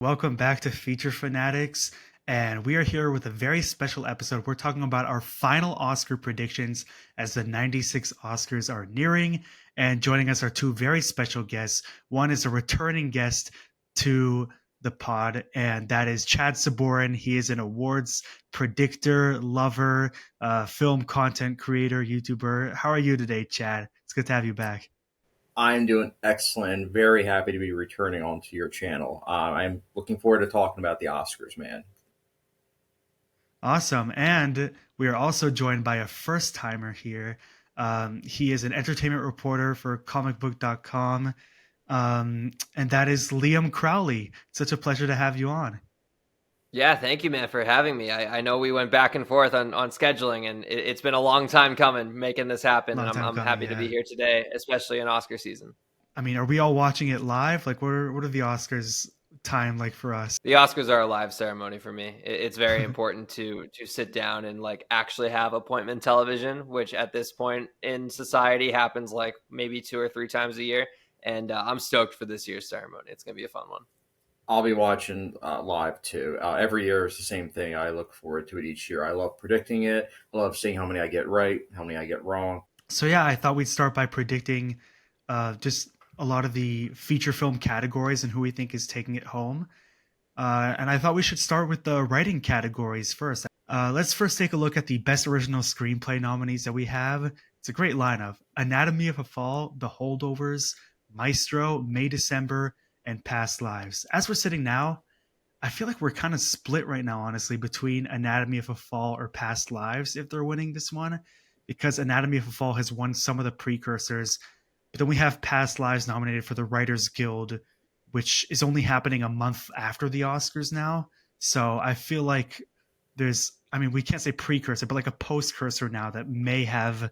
Welcome back to Feature Fanatics, and we are here with a very special episode. We're talking about our final Oscar predictions as the 96 Oscars are nearing, and joining us are two very special guests. One is a returning guest to the pod, and that is Chad Saborin. He is an awards predictor, lover, film content creator, YouTuber. How are you today, Chad? It's good to have you back. I'm doing excellent. Very happy to be returning onto your channel. I'm looking forward to talking about the Oscars, man. Awesome. And we are also joined by a first timer here. He is an entertainment reporter for comicbook.com. And that is Liam Crowley. Such a pleasure to have you on. Yeah, thank you, man, for having me. I know we went back and forth on scheduling, and it's been a long time coming making this happen, and Long I'm, time I'm coming, happy to be yeah. here today, especially in Oscar season. I mean, are we all watching it live? Like, what are the Oscars time like for us? The Oscars are a live ceremony for me. It's very important to sit down and like actually have appointment television, which at this point in society happens like maybe 2 or 3 times a year. And I'm stoked for this year's ceremony. It's gonna be a fun one. I'll be watching live too. Every year is the same thing. I look forward to it each year. I love predicting it. I love seeing how many I get right, how many I get wrong. So, yeah, I thought we'd start by predicting just a lot of the feature film categories and who we think is taking it home. And I thought we should start with the writing categories first. Let's first take a look at the Best Original Screenplay nominees that we have. It's a great lineup: Anatomy of a Fall, The Holdovers, Maestro, May December, and Past Lives. As we're sitting now, I feel like we're kind of split right now, honestly, between Anatomy of a Fall or Past Lives if they're winning this one, because Anatomy of a Fall has won some of the precursors, but then we have Past Lives nominated for the Writers Guild, which is only happening a month after the Oscars now. So I feel like I mean, we can't say precursor, but like a postcursor now that may have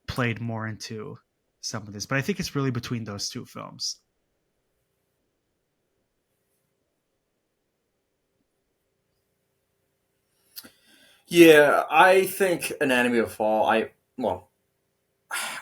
played more into some of this. But I think it's really between those two films. Yeah, I think Anatomy of a Fall. Well,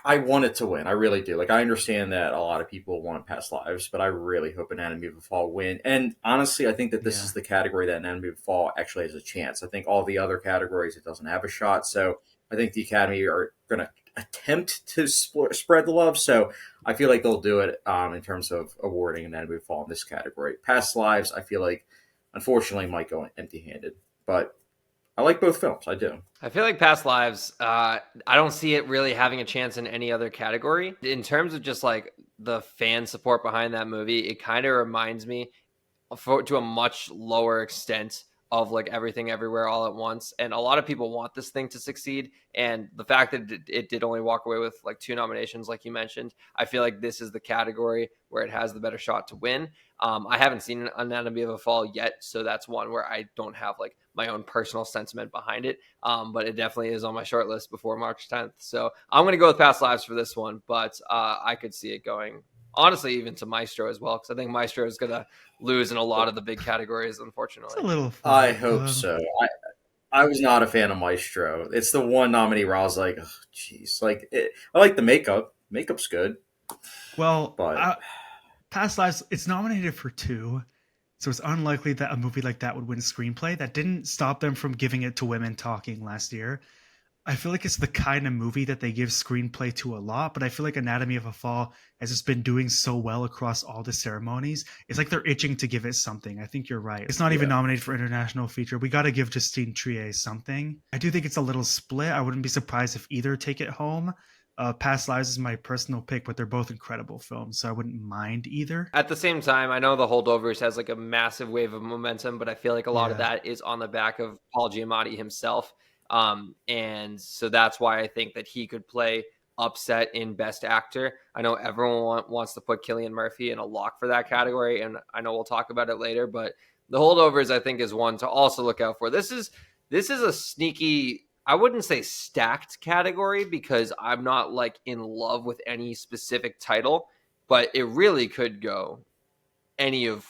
I want it to win. I really do. Like, I understand that a lot of people want Past Lives, but I really hope Anatomy of a Fall win. And honestly, I think that this Yeah. is the category that Anatomy of a Fall actually has a chance. I think all the other categories it doesn't have a shot. So I think the Academy are going to attempt to spread the love. So I feel like they'll do it in terms of awarding Anatomy of a Fall in this category. Past Lives, I feel like, unfortunately, might go empty-handed, but I like both films. I do. I feel like Past Lives, I don't see it really having a chance in any other category. In terms of just like the fan support behind that movie, it kind of reminds me to a much lower extent of like Everything Everywhere All at Once, and a lot of people want this thing to succeed, and the fact that it did only walk away with like 2 nominations like you mentioned, I feel like this is the category where it has the better shot to win. I haven't seen Anatomy of a Fall yet, so that's one where I don't have like my own personal sentiment behind it, but it definitely is on my short list before March 10th, so I'm going to go with Past Lives for this one, but I could see it going honestly even to Maestro as well, because I think Maestro is going to lose in a lot of the big categories, It's a unfortunately. little I flip. hope so. I was not a fan of Maestro. It's the one nominee where I was like, oh, jeez. I like the makeup. Makeup's good, Well, but Past Lives, it's nominated for two. So it's unlikely that a movie like that would win screenplay. That didn't stop them from giving it to Women Talking last year. I feel like it's the kind of movie that they give screenplay to a lot, but I feel like Anatomy of a Fall has just been doing so well across all the ceremonies. It's like they're itching to give it something. I think you're right. It's not even yeah. nominated for international feature. We got to give Justine Triet something. I do think it's a little split. I wouldn't be surprised if either take it home. Past Lives is my personal pick, but they're both incredible films, so I wouldn't mind either. At the same time, I know The Holdovers has like a massive wave of momentum, but I feel like a lot of Yeah. that is on the back of Paul Giamatti himself. And so that's why I think that he could play upset in Best Actor. I know everyone wants to put Cillian Murphy in a lock for that category, and I know we'll talk about it later, but The Holdovers, I think, is one to also look out for. This is a sneaky, I wouldn't say stacked category because I'm not like in love with any specific title, but it really could go any of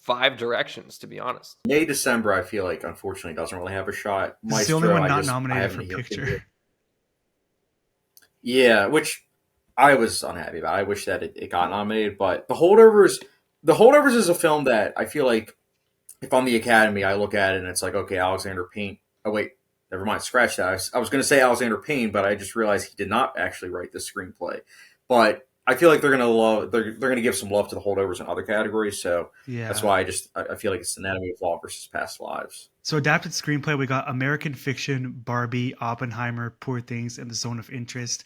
5 directions, to be honest. May December, I feel like unfortunately doesn't really have a shot. This is the only Maestro, one not I nominated for haven't been. picture. Yeah, which I was unhappy about. I wish that it got nominated, but the holdovers is a film that I feel like if I'm the Academy, I look at it and it's like, okay, Alexander Payne. Oh wait, never mind. Scratch that. I was going to say Alexander Payne, but I just realized he did not actually write this screenplay. But I feel like they're going to give some love to the holdovers in other categories. So that's Yeah. why I feel like it's Anatomy of Fall versus Past Lives. So adapted screenplay, we got American Fiction, Barbie, Oppenheimer, Poor Things, and The Zone of Interest.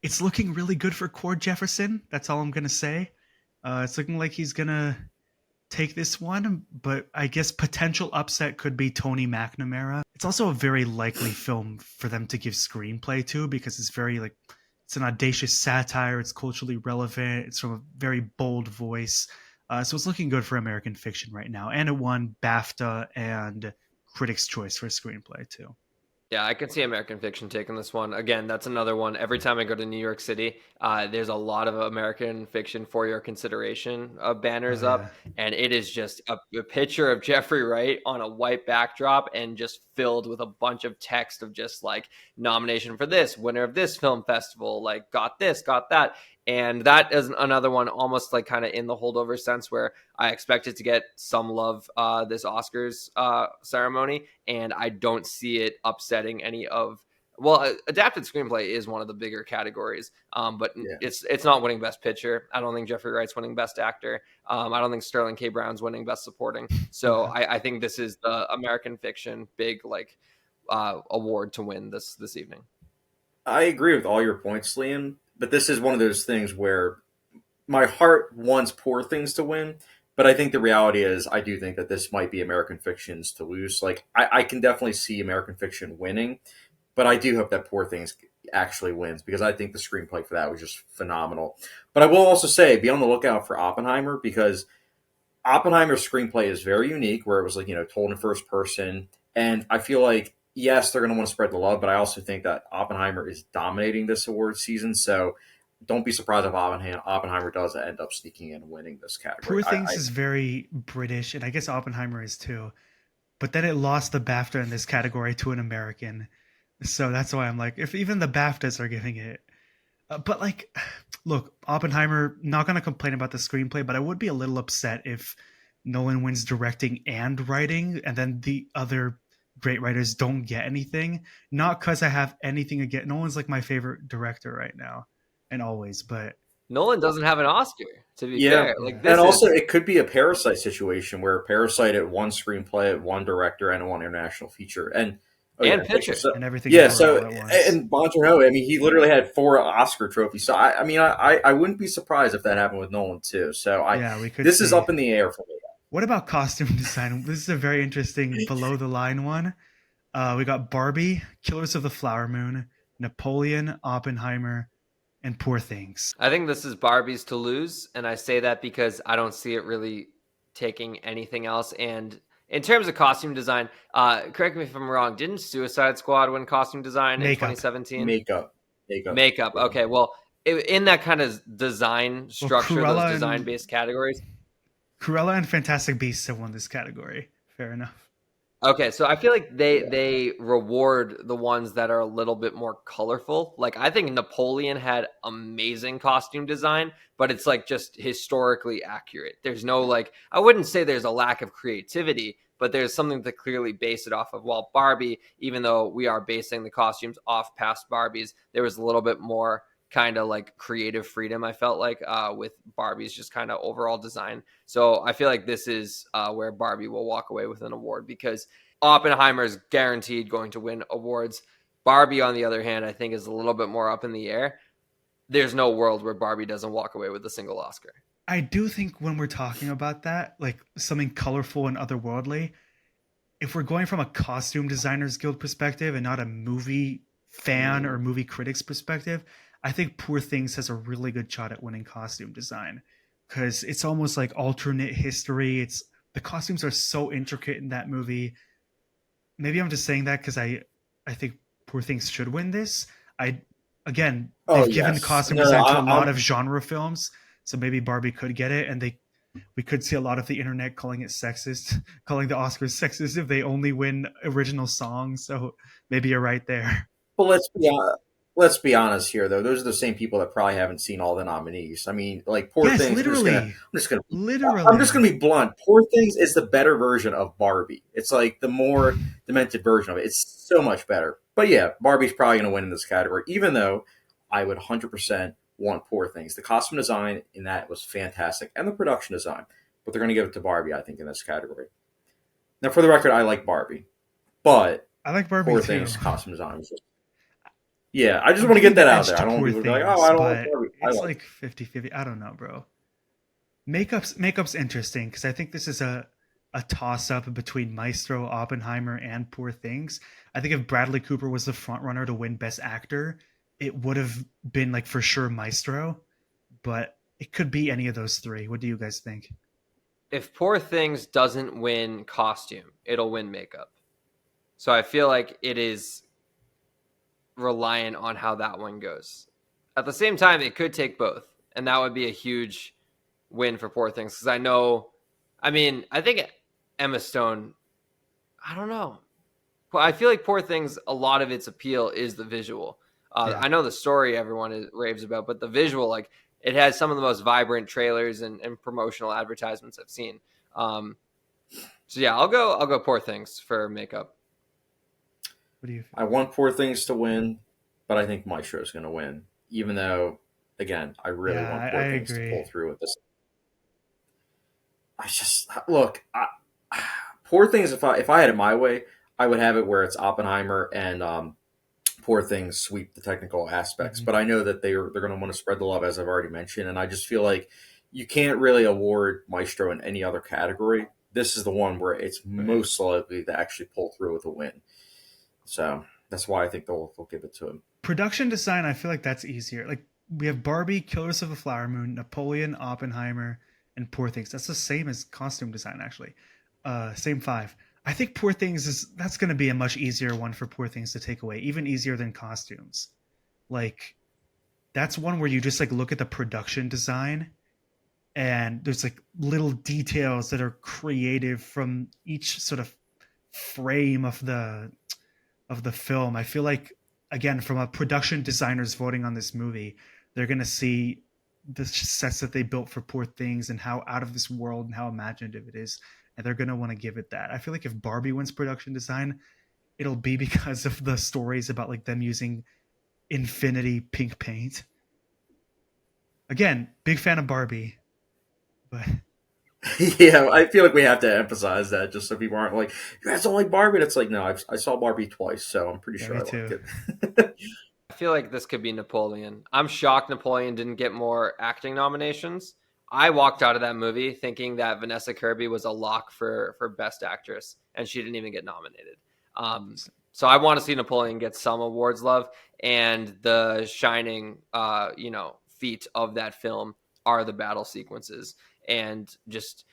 It's looking really good for Cord Jefferson. That's all I'm gonna say. It's looking like he's gonna take this one, but I guess potential upset could be Tony McNamara. It's also a very likely film for them to give screenplay to because it's very like it's an audacious satire. It's culturally relevant. It's from a very bold voice. So it's looking good for American Fiction right now, and it won BAFTA and Critics' Choice for screenplay too. Yeah, I can see American Fiction taking this one. Again, that's another one. Every time I go to New York City, there's a lot of American Fiction for your consideration Oh banners yeah, up, and it is just a picture of Jeffrey Wright on a white backdrop and just filled with a bunch of text of just like nomination for this, winner of this film festival, like got this, got that. And that is another one almost like kind of in the holdover sense where I expect it to get some love this Oscars ceremony, and I don't see it upsetting any of. Well, adapted screenplay is one of the bigger categories, but Yeah. it's not winning Best Picture. I don't think Jeffrey Wright's winning Best Actor. I don't think Sterling K. Brown's winning Best Supporting. So yeah. I think this is the American Fiction big like award to win this evening. I agree with all your points, Liam, but this is one of those things where my heart wants Poor Things to win, but I think the reality is I do think that this might be American Fiction's to lose. Like I can definitely see American Fiction winning, but I do hope that Poor Things actually wins because I think the screenplay for that was just phenomenal. But I will also say be on the lookout for Oppenheimer because Oppenheimer's screenplay is very unique, where it was like told in first person, and I feel like yes, they're going to want to spread the love, but I also think that Oppenheimer is dominating this award season, so don't be surprised if Oppenheimer does end up sneaking in and winning this category. Poor Things is very British, and I guess Oppenheimer is too. But then it lost the BAFTA in this category to an American. So that's why I'm like, if even the BAFTAs are giving it. But like, look, Oppenheimer, not going to complain about the screenplay, but I would be a little upset if Nolan wins directing and writing, and then the other great writers don't get anything. Not because I have anything against Nolan's like my favorite director right now and always, but Nolan doesn't have an Oscar, to be Yeah, fair. Like yeah. and this also is it could be a Parasite situation where Parasite at one screenplay, at one director, and one international feature, and oh yeah, and pitcher. so And everything yeah, everywhere so all at once. and Bong Joon-ho, I mean, he literally had 4 Oscar trophies. So I mean, I wouldn't be surprised if that happened with Nolan too. So Yeah, we could this is see. up in the air for me. What about costume design? This is a very interesting below the line one. We got Barbie, Killers of the Flower Moon, Napoleon, Oppenheimer, and Poor Things. I think this is Barbie's to lose, and I say that because I don't see it really taking anything else. And in terms of costume design, correct me if I'm wrong. Didn't Suicide Squad win costume design in Makeup. 2017? Makeup, makeup. Makeup. Yeah. Okay, well, in that kind of design Well, structure, those design based categories. Cruella and Fantastic Beasts have won this category. Fair enough. Okay, so I feel like they Yeah. they reward the ones that are a little bit more colorful. Like I think Napoleon had amazing costume design, but it's like just historically accurate. There's no like I wouldn't say there's a lack of creativity, but there's something to clearly base it off of. While Barbie, even though we are basing the costumes off past Barbies, there was a little bit more kind of like creative freedom I felt like with Barbie's just kind of overall design. So I feel like this is where Barbie will walk away with an award because Oppenheimer is guaranteed going to win awards. Barbie, on the other hand, I think is a little bit more up in the air. There's no world where Barbie doesn't walk away with a single Oscar. I do think when we're talking about that, like something colorful and otherworldly, if we're going from a costume designers guild perspective and not a movie fan or movie critics perspective, I think Poor Things has a really good shot at winning costume design because it's almost like alternate history. It's the costumes are so intricate in that movie. Maybe I'm just saying that because I think Poor Things should win this. I Again, Oh they've given yes, costume no, no, design to a lot I'm of genre films, so maybe Barbie could get it, and we could see a lot of the internet calling it sexist, calling the Oscars sexist if they only win original songs. So maybe you're right there. but let's be honest. let's be honest here, though. Those are the same people that probably haven't seen all the nominees. I mean, like Poor Yes, Things. literally. I'm just Literally. gonna be blunt. Poor Things is the better version of Barbie. It's like the more demented version of it. It's so much better. But yeah, Barbie's probably gonna win in this category, even though I would 100% want Poor Things. The costume design in that was fantastic, and the production design. But they're gonna give it to Barbie, I think, in this category. Now, for the record, I like Barbie, but I like Barbie Poor too. Things costume design was just, yeah. I just I'm want to giving get that the out edge there. I to don't want Poor people to be like, "Oh, Things, I don't like but Barbie." I it's like like 50-50. I don't know, bro. Makeup's interesting because I think this is a toss up between Maestro, Oppenheimer, and Poor Things. I think if Bradley Cooper was the front runner to win Best Actor, it would have been like for sure Maestro, but it could be any of those three. What do you guys think? If Poor Things doesn't win costume, it'll win makeup. So I feel like it is reliant on how that one goes. At the same time, it could take both, and that would be a huge win for Poor Things because I know, I mean, I think Emma Stone. I don't know. Well, I feel like Poor Things, a lot of its appeal is the visual. Yeah. I know the story raves about, but the visual, like it has some of the most vibrant trailers and promotional advertisements I've seen. Um, so yeah, I'll go Poor Things for makeup. What do you? I want Poor Things to win, but I think Maestro's going to win. Even though, again, I really Yeah, want I Poor Things to agree. pull through with this. I just look. Poor Things. If I had it my way, I would have it where it's Oppenheimer and Poor Things sweep the technical aspects. Mhm. But I know that they're going to want to spread the love, as I've already mentioned, and I just feel like you can't really award Maestro in any other category. This is the one where it's Right. most likely to actually pull through with a win. So that's why I think they'll give it to him. Production design, I feel like that's easier. Like we have Barbie, Killers of the Flower Moon, Napoleon, Oppenheimer, and Poor Things. That's the same as costume design, actually. Same five. I think Poor Things is that's going to be a much easier one for Poor Things to take away, even easier than costumes. Like that's one where you just like look at the production design and there's like little details that are creative from each sort of frame of the film. I feel like again from a production designers voting on this movie, they're going to see the sets that they built for Poor Things and how out of this world and how imaginative it is, and they're going to want to give it that. I feel like if Barbie wins production design, it'll be because of the stories about like them using infinity pink paint. Again, big fan of Barbie, but Yeah, I feel like we have to emphasize that just so people aren't like, you guys don't like Barbie. It's like, no, I saw Barbie twice, so I'm pretty yeah, sure me I liked too. it. I feel like this could be Napoleon. I'm shocked Napoleon didn't get more acting nominations. I walked out of that movie thinking that Vanessa Kirby was a lock for Best Actress, and she didn't even get nominated. So I want to see Napoleon get some awards love, and the shining, feat of that film are the battle sequences and just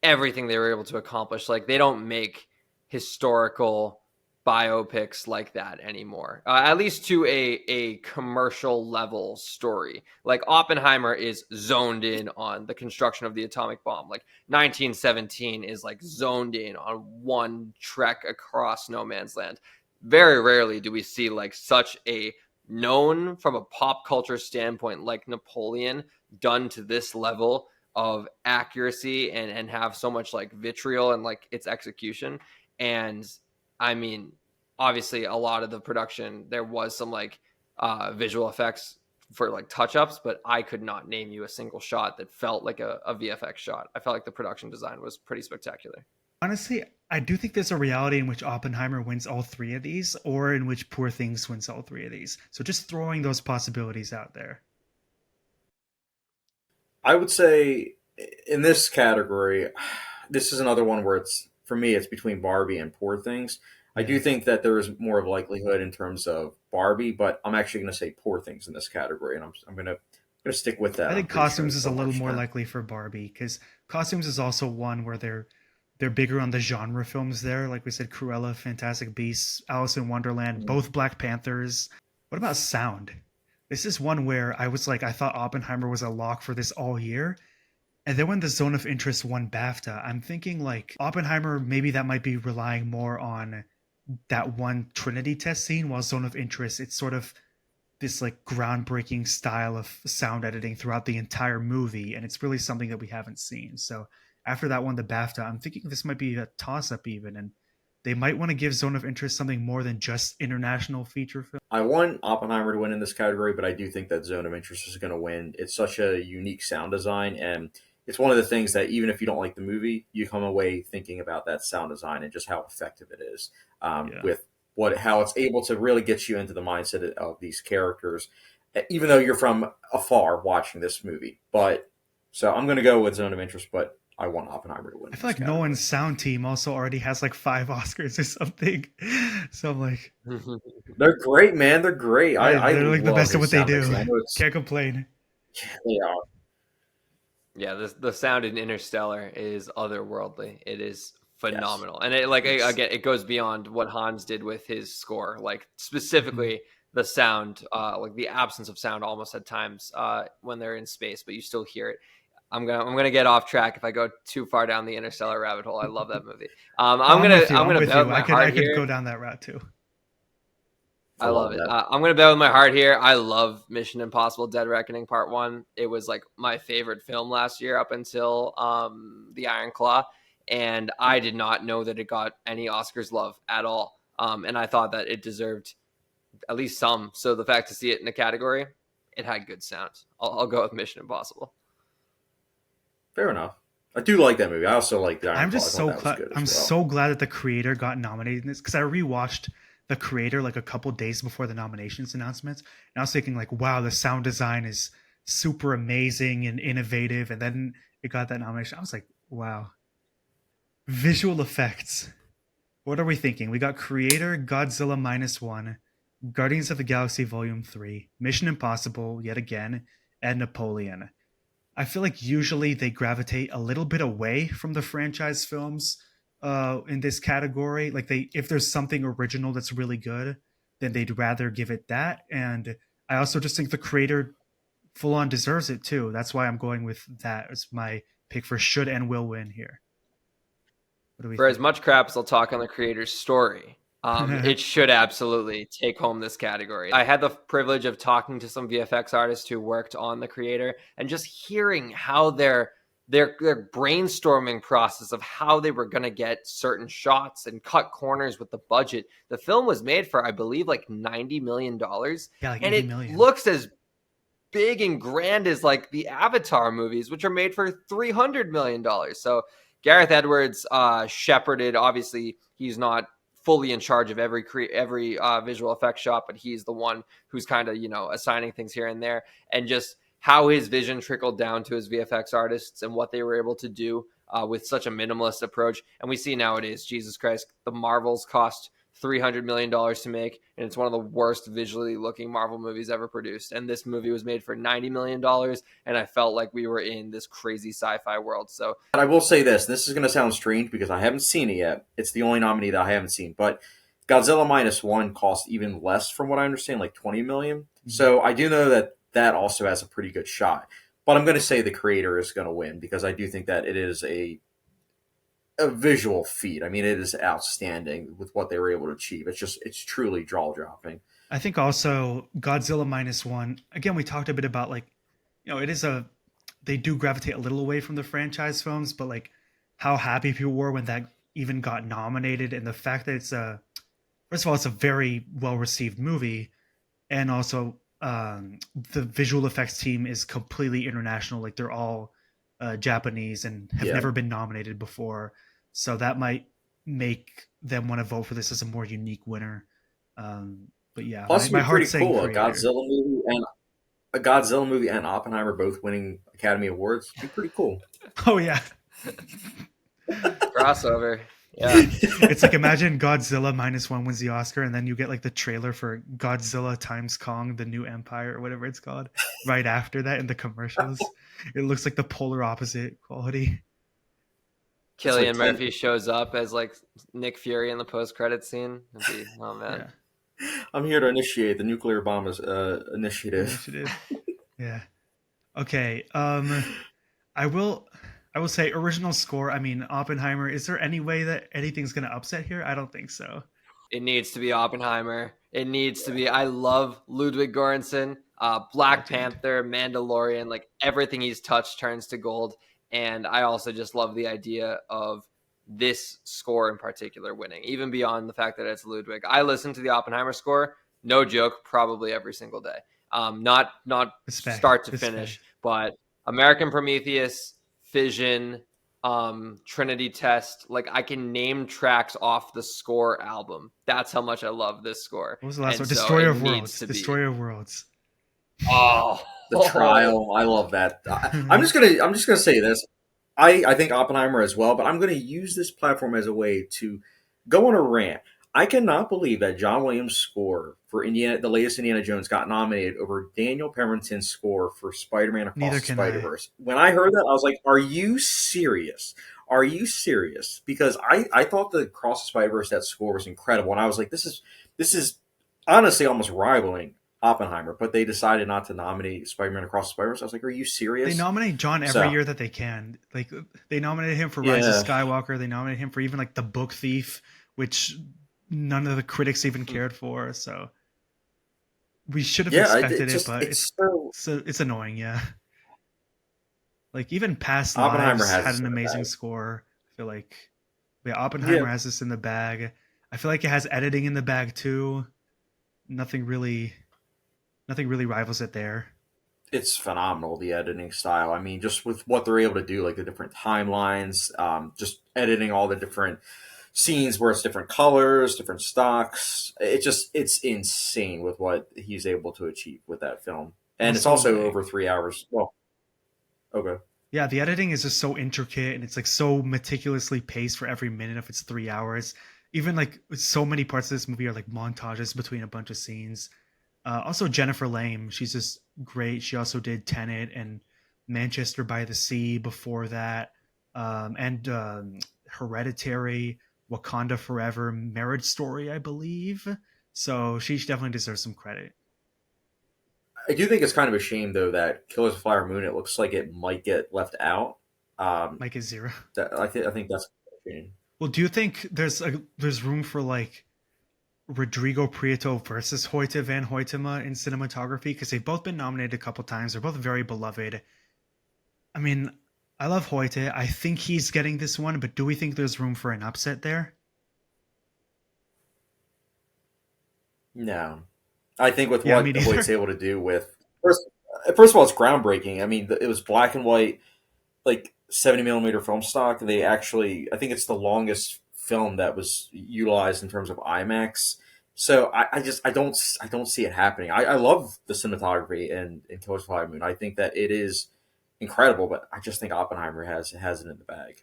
everything they were able to accomplish. Like they don't make historical biopics like that anymore, at least to a commercial level story. Like Oppenheimer is zoned in on the construction of the atomic bomb. Like 1917 is like zoned in on one trek across no man's land. Very rarely do we see like such a known from a pop culture standpoint like Napoleon done to this level of accuracy and have so much like vitriol and like its execution. And I mean, obviously a lot of the production there was some like visual effects for like touch-ups, but I could not name you a single shot that felt like a VFX shot. I felt like the production design was pretty spectacular. Honestly, I do think there's a reality in which Oppenheimer wins all three of these, or in which Poor Things wins all three of these. So just throwing those possibilities out there. I would say in this category, this is another one where it's for me, it's between Barbie and Poor Things. I do Yeah. think that there is more of likelihood in terms of Barbie, but I'm actually going to say Poor Things in this category, and I'm going to stick with I that. I'm think pretty sure costumes is a so little much. more likely for Barbie because costumes is also one where they're bigger on the genre films there. Like we said, Cruella, Fantastic Beasts, Alice in Wonderland, both Black Panthers. What about sound? This is one where I was like, I thought Oppenheimer was a lock for this all year. And then when the Zone of Interest won BAFTA, I'm thinking like Oppenheimer, maybe that might be relying more on that one Trinity test scene, while Zone of Interest, it's sort of this like groundbreaking style of sound editing throughout the entire movie, and it's really something that we haven't seen. So after that won the BAFTA, I'm thinking this might be a toss up even, and they might want to give Zone of Interest something more than just international feature film. I want Oppenheimer to win in this category, but I do think that Zone of Interest is going to win. It's such a unique sound design, and it's one of the things that even if you don't like the movie, you come away thinking about that sound design and just how effective it is, Yeah. with how it's able to really get you into the mindset of these characters, even though you're from afar watching this movie. But so I'm going to go with Zone of Interest, but I want Oppenheimer to win I in feel this like category. Nolan's sound team also already has like 5 Oscars or something. So I'm like, They're great, man. They're great. I they're like the love best at his what they sound do. mixing. I know it's Can't complain. yeah, they are. Yeah, the sound in Interstellar is otherworldly. It is Yes, phenomenal, and it like it's again, it goes beyond what Hans did with his score. Like Mhm. specifically the sound, like the absence of sound almost at times when they're in space, but you still hear it. I'm gonna get off track if I go too far down the Interstellar rabbit hole. I love that movie. Oh, I'm I'm gonna with you. I'm I'm gonna with bet with you. my I heart could go here. down that route too. I I love love it. that. I'm gonna bet with my heart here. I love Mission Impossible: Dead Reckoning Part One. It was like my favorite film last year up until the Iron Claw, and I did not know that it got any Oscars love at all. And I thought that it deserved at least some. So the fact to see it in the category, it had good sound. I'll go with Mission Impossible. Fair enough. I do like that movie. I also like the Iron I'm Claw. I just thought that was good as I'm well. so glad that the creator got nominated in this because I rewatched the creator like a couple days before the nominations announcements, and I was thinking like, wow, the sound design is super amazing and innovative, and then it got that nomination. I was like, wow, visual effects. What are we thinking? We got creator Godzilla minus one, Guardians of the Galaxy Volume 3, Mission Impossible yet again, and Napoleon. I feel like usually they gravitate a little bit away from the franchise films in this category. Like they, if there's something original that's really good, then they'd rather give it that. And I also just think the creator full on deserves it too. That's why I'm going with that as my pick for should and will win here. What do we For as think? much crap as I'll talk on the creator's story, it should absolutely take home this category. I had the privilege of talking to some VFX artists who worked on the creator and just hearing how their brainstorming process of how they were going to get certain shots and cut corners with the budget. The film was made for, I believe, like $90 million, Yeah, like and 80 it million. looks as big and grand as like the Avatar movies, which are made for $300 million. So Gareth Edwards shepherded. Obviously, he's not fully in charge of every visual effects shot, but he's the one who's kind of assigning things here and there, and just how his vision trickled down to his VFX artists and what they were able to do with such a minimalist approach. And we see nowadays, Jesus Christ, the Marvels cost $300 million to make, and it's one of the worst visually looking Marvel movies ever produced. And this movie was made for $90 million, and I felt like we were in this crazy sci-fi world. So But I will say this. This is going to sound strange because I haven't seen it yet. It's the only nominee that I haven't seen. But Godzilla minus one cost even less, from what I understand, like 20 million. Mhm. So I do know that that also has a pretty good shot. But I'm going to say the creator is going to win because I do think that it is a visual feat. I mean, it is outstanding with what they were able to achieve. It's truly jaw dropping. I think also Godzilla minus one. Again, we talked a bit about like, it is a they do gravitate a little away from the franchise films, but like how happy people were when that even got nominated, and the fact that it's a first of all, it's a very well received movie, and also the visual effects team is completely international. Like they're all Japanese and have Yeah. never been nominated before, so that might make them want to vote for this as a more unique winner. But yeah, Plus, my, it'd be my heart's pretty saying cool. creator. A Godzilla movie and Oppenheimer both winning Academy Awards. It'd be pretty cool. Oh yeah. crossover, yeah. It's like imagine Godzilla minus one wins the Oscar, and then you get like the trailer for Godzilla times Kong, the New Empire, or whatever it's called, right after that in the commercials. It looks like the polar opposite quality. It's like Cillian 10. Murphy shows up as like Nick Fury in the post-credit scene. Oh man. Yeah, I'm here to initiate the nuclear bomb initiative. initiative. Yeah. Okay. I will. I will say original score. I mean, Oppenheimer. Is there any way that anything's going to upset here? I don't think so. It needs to be Oppenheimer. It needs to be. I love Ludwig Göransson, Yeah, Black dude. Panther, Mandalorian. Like everything he's touched turns to gold. And I also just love the idea of this score in particular winning, even beyond the fact that it's Ludwig. I listen to the Oppenheimer score, no joke, probably every single day. Not Respect. start to finish, Respect. but American Prometheus, Fission, Trinity Test. Like I can name tracks off the Score album. That's how much I love this score. What was the last And one? so Destroyer it of needs Worlds. to be. Destroyer of Worlds. The Oh, Trial, I love that. I'm just gonna say this. I think Oppenheimer as well, but I'm gonna use this platform as a way to go on a rant. I cannot believe that John Williams' score for Indiana, the latest Indiana Jones, got nominated over Daniel Pemberton's score for Spider-Man Across Neither the can I. Spider-Verse. When I heard that, I was like, "Are you serious? Are you serious?" Because I thought the Across the Spider-Verse that score was incredible, and I was like, this is honestly almost rivaling Oppenheimer, but they decided not to nominate Spider-Man Across the Spider-Verse. I was like, "Are you They serious?" nominate John every So year that they can. Like they nominated him for Rise of yeah, Skywalker. They nominated him for even like The Book Thief, which none of the critics even cared for. So we should have yeah, expected it, but it's so it's annoying. Yeah, like even Past Oppenheimer Lives has had this an in the amazing bag. score. I feel like yeah, Oppenheimer Yeah, has this in the bag. I feel like it has editing in the bag too. Nothing really, nothing really rivals it there. it's phenomenal the editing style. I mean, just with what they're able to do, like the different timelines, just editing all the different scenes where it's different colors, different stocks. It's insane with what he's able to achieve with that film, and it's Also, also like over 3 hours. Well, okay. yeah, the editing is just so intricate and it's like so meticulously paced for every minute of its 3 hours. Even like so many parts of this movie are like montages between a bunch of scenes. Also, Jennifer Lame, she's just great. She also did Tenet and Manchester by the Sea before that, and Hereditary, Wakanda Forever, Marriage Story, I believe. So she definitely deserves some credit. I do think it's kind of a shame though that Killers of the Flower Moon. It looks like it might get left out. Um, Mike is zero. I think that's a shame. Well, do you think there's room for like Rodrigo Prieto versus Hoyte van Hoytema in cinematography? Because they've both been nominated a couple times. They're both very beloved. I mean, I love Hoyte. I think he's getting this one, but do we think there's room for an upset there? No, I think with Yeah, me what Hoyt's neither. able to do with first, first of all, it's groundbreaking. I mean, it was black and white, like 70 millimeter film stock. They actually, I think it's the longest film that was utilized in terms of IMAX. So I don't see it happening. I love the cinematography in Killers of the Flower Moon. I think that it is incredible, but I just think Oppenheimer has it in the bag.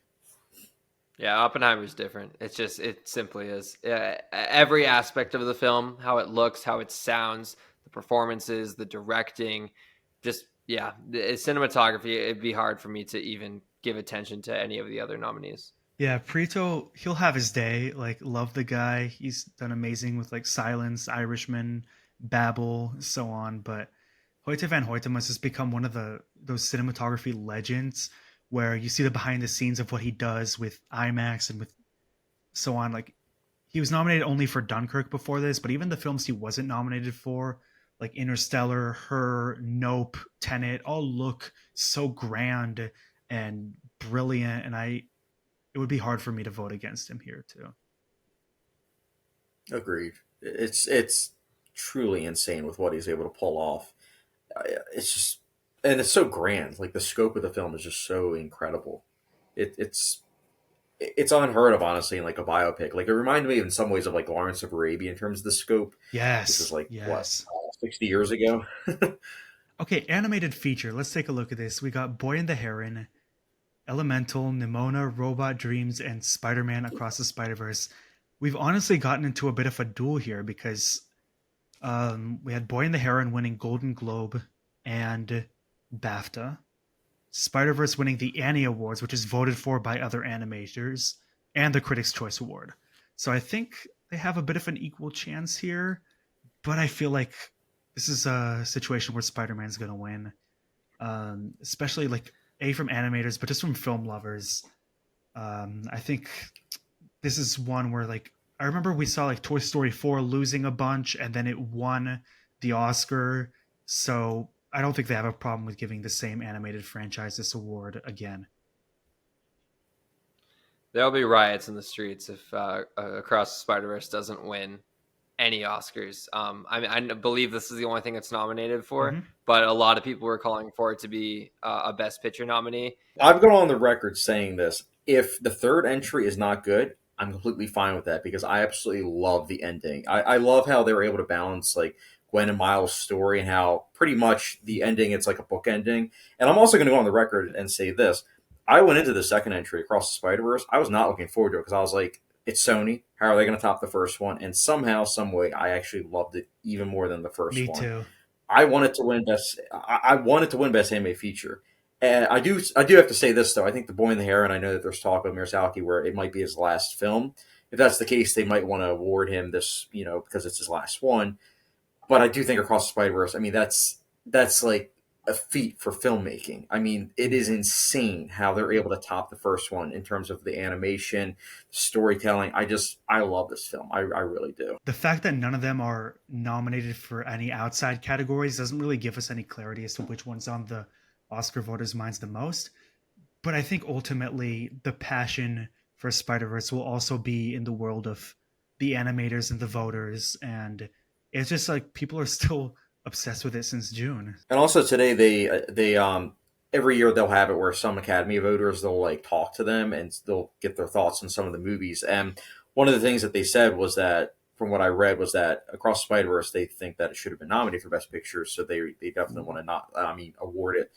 yeah, Oppenheimer's different. It simply is. Every aspect of the film, how it looks, how it sounds, the performances, the directing, just yeah, the cinematography. It'd be hard for me to even give attention to any of the other nominees. Yeah, Prieto, he'll have his day. Like, love the guy. He's done amazing with like Silence, Irishman, Babel, so on. But Hoyte van Hoytema has just become one of the those cinematography legends where you see the behind the scenes of what he does with IMAX and with so on. Like, he was nominated only for Dunkirk before this, but even the films he wasn't nominated for, like Interstellar, Her, Nope, Tenet, all look so grand and brilliant. And it would be hard for me to vote against him here too. Agreed. It's truly insane with what he's able to pull off. It's just and it's so grand. Like the scope of the film is just so incredible. It's unheard of, honestly, in like a biopic. Like it reminded me in some ways of like Lawrence of Arabia in terms of the scope. This is Yes, like what yes. 60 years ago. Okay, animated feature. Let's take a look at this. We got Boy and the Heron, Elemental, Nimona, Robot Dreams, and Spider-Man Across the Spider-Verse. We've honestly gotten into a bit of a duel here because we had Boy and the Heron winning Golden Globe and BAFTA. Spider-Verse winning the Annie Awards, which is voted for by other animators, and the Critics' Choice Award. So I think they have a bit of an equal chance here, but I feel like this is a situation where Spider-Man's going to win, especially like A from animators, but just from film lovers. I think this is one where like I remember we saw like Toy Story 4 losing a bunch and then it won the Oscar. So I don't think they have a problem with giving the same animated franchise this award again. There'll be riots in the streets if Across the Spider Verse doesn't win any Oscars. I believe this is the only thing it's nominated for, Mm-hmm. but a lot of people were calling for it to be a Best Picture nominee. I've gone on the record saying this. If the third entry is not good, I'm completely fine with that because I absolutely love the ending. I love how they were able to balance like Gwen and Miles' story and how pretty much the ending it's like a book ending. And I'm also going to go on the record and say this: I went into the second entry Across the Spider Verse. I was not looking forward to it because I was like, it's Sony. How are they going to top the first one? And somehow, some way, I actually loved it even more than the first Me one. too. I wanted to win best. I wanted to win best anime feature. And I do have to say this though. I think The Boy and the Heron. I know that there's talk of Miyazaki where it might be his last film. If that's the case, they might want to award him this, because it's his last one. But I do think Across the Spider Verse. I mean, that's like a feat for filmmaking. I mean, it is insane how they're able to top the first one in terms of the animation, storytelling. I love this film. I really do. The fact that none of them are nominated for any outside categories doesn't really give us any clarity as to which one's on the Oscar voters' minds the most. But I think ultimately the passion for Spider-Verse will also be in the world of the animators and the voters. And it's just like people are still obsessed with it since June. And also today they every year they'll have it where some Academy voters they'll like talk to them and they'll get their thoughts on some of the movies. And one of the things that they said was that from what I read was that Across the Spider Verse they think that it should have been nominated for Best Picture, so they definitely want to not award it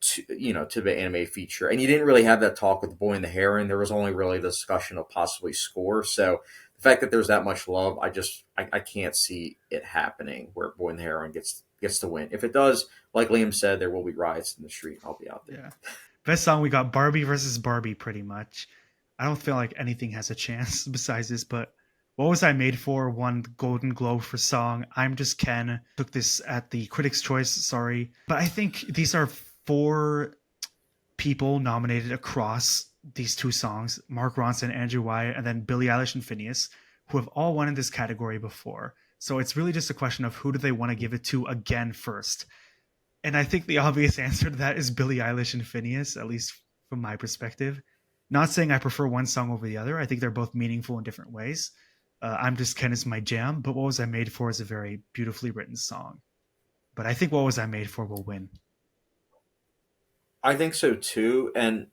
to the anime feature. And you didn't really have that talk with The Boy and the Heron. There was only really the discussion of possibly score. So the fact that there's that much love, I can't see it happening where Boy and the Heron gets to win. If it does, like Liam said, there will be riots in the street. I'll be out there. Yeah. Best song, we got Barbie versus Barbie pretty much. I don't feel like anything has a chance besides this, but What Was I Made For won Golden Globe for song. I'm Just Ken took this at the Critics' Choice, sorry. But I think these are 4 people nominated across these 2 songs: Mark Ronson, Andrew Wyatt, and then Billie Eilish and Phineas, who have all won in this category before. So it's really just a question of who do they want to give it to again first. And I think the obvious answer to that is Billie Eilish and Phineas, at least from my perspective. Not saying I prefer one song over the other. I think they're both meaningful in different ways. I'm Just Ken is my jam, but What Was I Made For is a very beautifully written song. But I think What Was I Made For will win. I think so too, and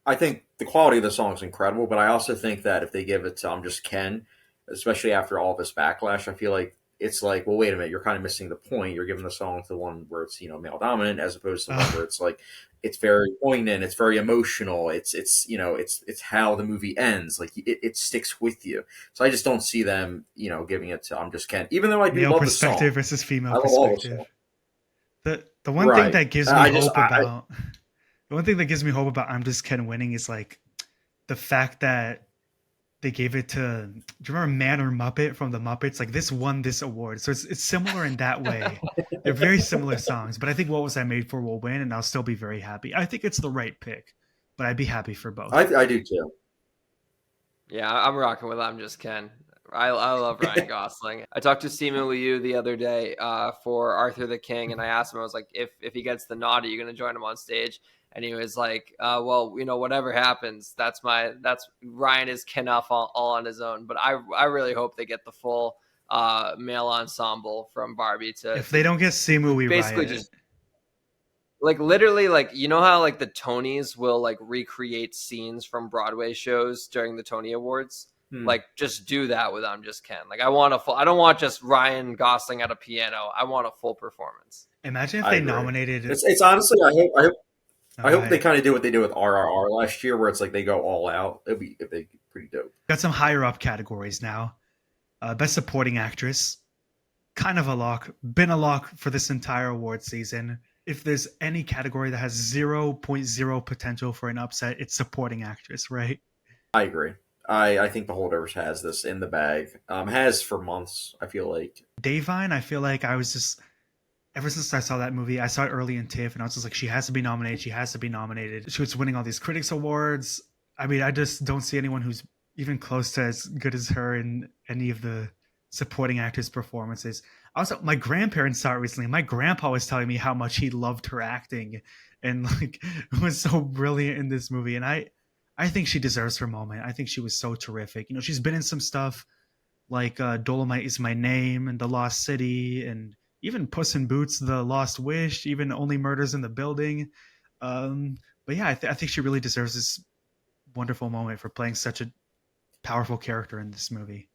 I think the quality of the song is incredible. But I also think that if they give it to I'm Just Ken, especially after all this backlash, I feel like it's like, well, wait a minute, you're kind of missing the point. You're giving the song to the one where it's male dominant, as opposed to the one where it's like it's very poignant, it's very emotional, it's how the movie ends, like it sticks with you. So I just don't see them giving it to I'm Just Ken, even though I do Male love the song. perspective versus female I love all the perspective. songs. The one thing Right. that gives me hope about the one thing that gives me hope about I'm Just Ken winning is like the fact that they gave it to, do you remember Man or Muppet from the Muppets? Like this won this award. So it's similar in that way. They're very similar songs, but I think What Was I Made For will win and I'll still be very happy. I think it's the right pick, but I'd be happy for both. I do too. Yeah, I'm rocking with I'm Just Ken. I love Ryan Gosling. I talked to Simu Liu the other day for Arthur the King, and I asked him, I was like, if he gets the nod, are you going to join him on stage? And he was like, well, whatever happens, that's Ryan is Ken off all on his own. But I really hope they get the full male ensemble from Barbie to. If they don't get Simu, we basically riot. just like literally like how like the Tonys will like recreate scenes from Broadway shows during the Tony Awards. Like just do that with I'm Just Ken. Like I don't want just Ryan Gosling at a piano. I want a full performance. Imagine if they nominated. It's honestly, I hope they kind of do what they did with RRR last year, where it's like they go all out. It'd be pretty dope. Got some higher up categories now. Best Supporting Actress, kind of a lock. Been a lock for this entire award season. If there's any category that has 0.0 potential for an upset, it's Supporting Actress, right? I agree. I think The Holdovers has this in the bag. Has for months, I feel like. Dayvine, I feel like I was just, ever since I saw that movie, I saw it early in TIFF, and I was just like, she has to be nominated. She has to be nominated. She was winning all these critics awards. I mean, I just don't see anyone who's even close to as good as her in any of the supporting actors' performances. Also, my grandparents saw it recently. My grandpa was telling me how much he loved her acting and like was so brilliant in this movie. And I think she deserves her moment. I think she was so terrific. You know, she's been in some stuff like Dolomite is My Name and The Lost City, and even Puss in Boots, The Lost Wish, even Only Murders in the Building. Um, but yeah, I think she really deserves this wonderful moment for playing such a powerful character in this movie.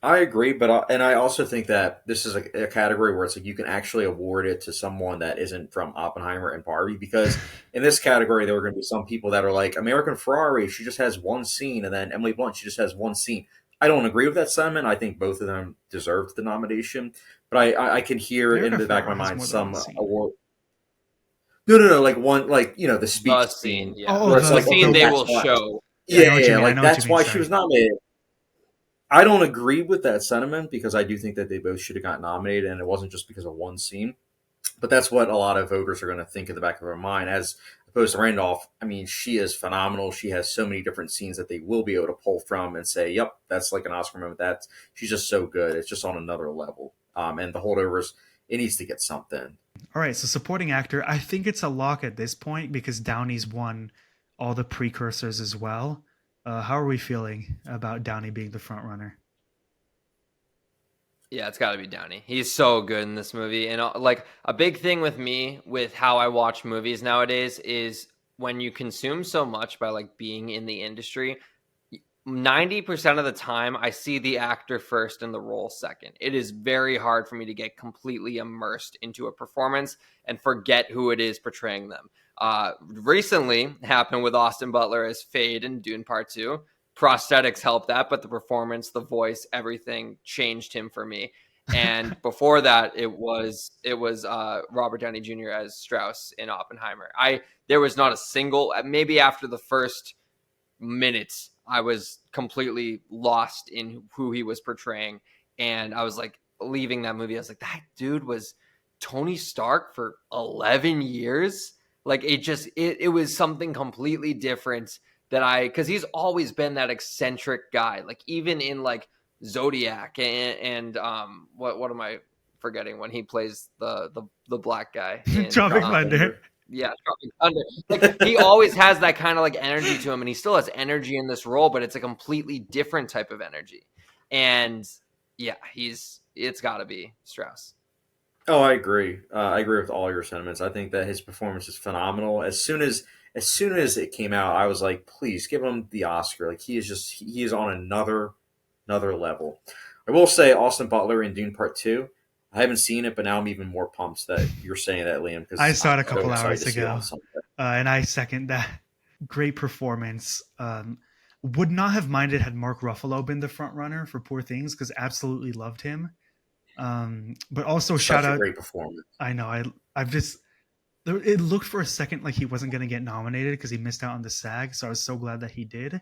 I agree, but and I also think that this is a category where it's like you can actually award it to someone that isn't from Oppenheimer and Barbie, because in this category there are going to be some people that are like American Ferrari, she just has one scene, and then Emily Blunt, she just has one scene. I don't agree with that sentiment. I think both of them deserved the nomination, but I can hear in America the back of Ferrera my has mind more than one some scene. award. No, like one, like the The speech scene, scene yeah, Oh, where it's the like, scene okay, they the that's will why. show. I Yeah, know what you yeah, mean. I like know what you that's mean. why she Sorry. was nominated. I don't agree with that sentiment because I do think that they both should have got nominated, and it wasn't just because of one scene. But that's what a lot of voters are going to think in the back of their mind. As opposed to Randolph, I mean, she is phenomenal. She has so many different scenes that they will be able to pull from and say, "Yep, that's like an Oscar moment." That's she's just so good. It's just on another level. And the holdovers, it needs to get something. All right, so supporting actor, I think it's a lock at this point because Downey's won all the precursors as well. How are we feeling about Downey being the front runner? Yeah, it's got to be Downey. He's so good in this movie. And like a big thing with me with how I watch movies nowadays is when you consume so much by like being in the industry, 90% of the time I see the actor first and the role second. It is very hard for me to get completely immersed into a performance and forget who it is portraying them. Recently happened with Austin Butler as Fade in Dune Part 2. Prosthetics helped that, but the performance, the voice, everything changed him for me. And before that, it was Robert Downey Jr. as Strauss in Oppenheimer. There was not a single, maybe after the first minutes I was completely lost in who he was portraying, and I was like leaving that movie I was like, that dude was Tony Stark for 11 years. Like it was something completely different that I because he's always been that eccentric guy, like even in like Zodiac and what am I forgetting when he plays the black guy in Tropic Tropic Thunder. Thunder. yeah, Tropic Thunder. Like he always has that kind of like energy to him, and he still has energy in this role, but it's a completely different type of energy. And yeah, it's got to be Strauss. Oh, I agree. I agree with all your sentiments. I think that his performance is phenomenal. As soon as it came out, I was like, please give him the Oscar. Like he is on another level. I will say Austin Butler in Dune Part Two. I haven't seen it, but now I'm even more pumped that you're saying that, Liam, I because saw it I'm a so couple excited hours to see it on ago, Sunday. and I second that. Great performance. Would not have minded had Mark Ruffalo been the front runner for Poor Things because absolutely loved him. But also shout Such a out. great performance. I know I've just it looked for a second like he wasn't going to get nominated because he missed out on the SAG. So I was so glad that he did.